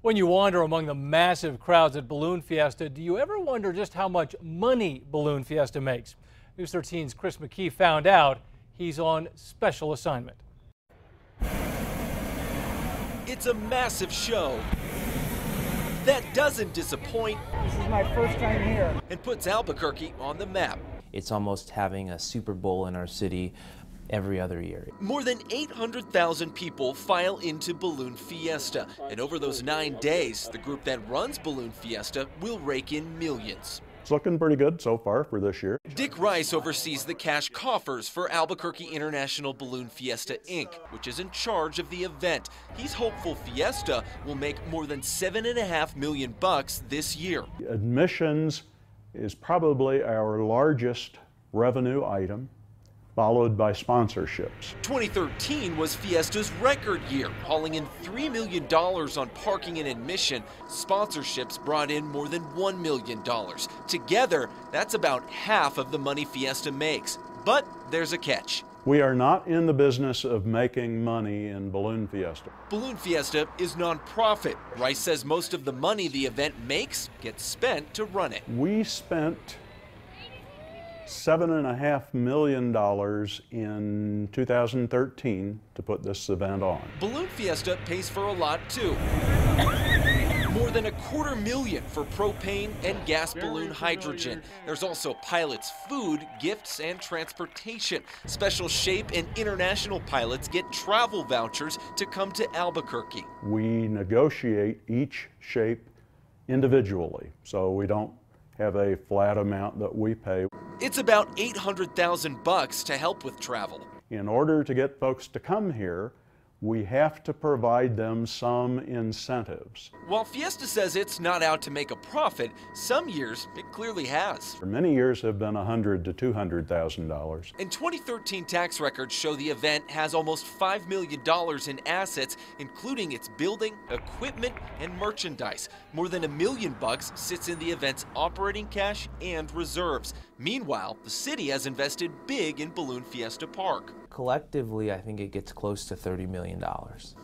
When you wander among the massive crowds at Balloon Fiesta, do you ever wonder just how much money Balloon Fiesta makes? News 13's Chris McKee found out. He's on special assignment. It's a massive show that doesn't disappoint. This is my first time here. And puts Albuquerque on the map. It's almost having a Super Bowl in our city every other year. More than 800,000 people file into Balloon Fiesta. And over those 9 days, the group that runs Balloon Fiesta will rake in millions. It's looking pretty good so far for this year. Dick Rice oversees the cash coffers for Albuquerque International Balloon Fiesta, Inc., which is in charge of the event. He's hopeful Fiesta will make more than $7.5 million this year. Admissions is probably our largest revenue item, followed by sponsorships. 2013 was Fiesta's record year, hauling in $3 million on parking and admission. Sponsorships brought in more than $1 million. Together, that's about half of the money Fiesta makes. But there's a catch. We are not in the business of making money in Balloon Fiesta. Balloon Fiesta is nonprofit. Rice says most of the money the event makes gets spent to run it. We spent $7.5 million in 2013 to put this event on. Balloon Fiesta pays for a lot too. More than $250,000 for propane and gas balloon hydrogen. There's also pilots' food, gifts, and transportation. Special shape and international pilots get travel vouchers to come to Albuquerque. We negotiate each shape individually, so we don't have a flat amount that we pay. It's about $800,000 to help with travel. In order to get folks to come here, we have to provide them some incentives. While Fiesta says it's not out to make a profit, some years it clearly has. Many years have been $100,000 to $200,000. And 2013 tax records show the event has almost $5 million in assets, including its building, equipment, and merchandise. More than $1 million sits in the event's operating cash and reserves. Meanwhile, the city has invested big in Balloon Fiesta Park. Collectively, I think it gets close to $30 million.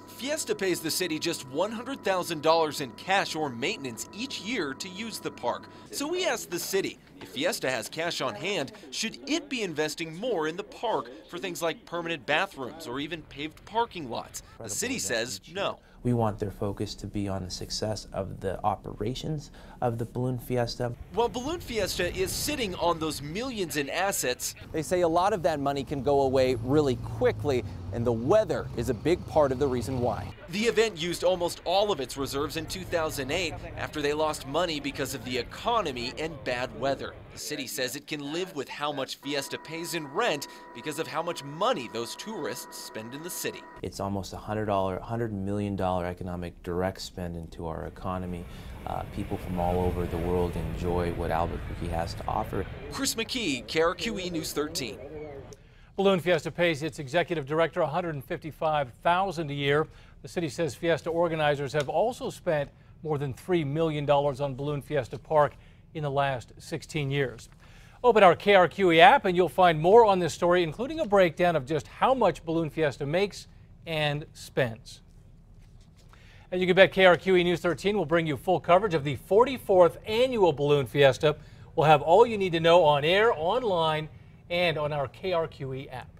Fiesta pays the city just $100,000 in cash or maintenance each year to use the park. So we asked the city, if Fiesta has cash on hand, should it be investing more in the park for things like permanent bathrooms or even paved parking lots? The city says no. We want their focus to be on the success of the operations of the Balloon Fiesta. While Balloon Fiesta is sitting on those millions in assets, they say a lot of that money can go away really quickly, and the weather is a big part of the reason why. The event used almost all of its reserves in 2008 after they lost money because of the economy and bad weather. The city says it can live with how much Fiesta pays in rent because of how much money those tourists spend in the city. It's almost $100 million economic direct spend into our economy. People from all over the world enjoy what Albuquerque has to offer. Chris McKee, KRQE News 13. Balloon Fiesta pays its executive director $155,000 a year. The city says Fiesta organizers have also spent more than $3 million on Balloon Fiesta Park in the last 16 years. Open our KRQE app and you'll find more on this story, including a breakdown of just how much Balloon Fiesta makes and spends. And you can bet KRQE News 13 will bring you full coverage of the 44th annual Balloon Fiesta. We'll have all you need to know on air, online, and on our KRQE app.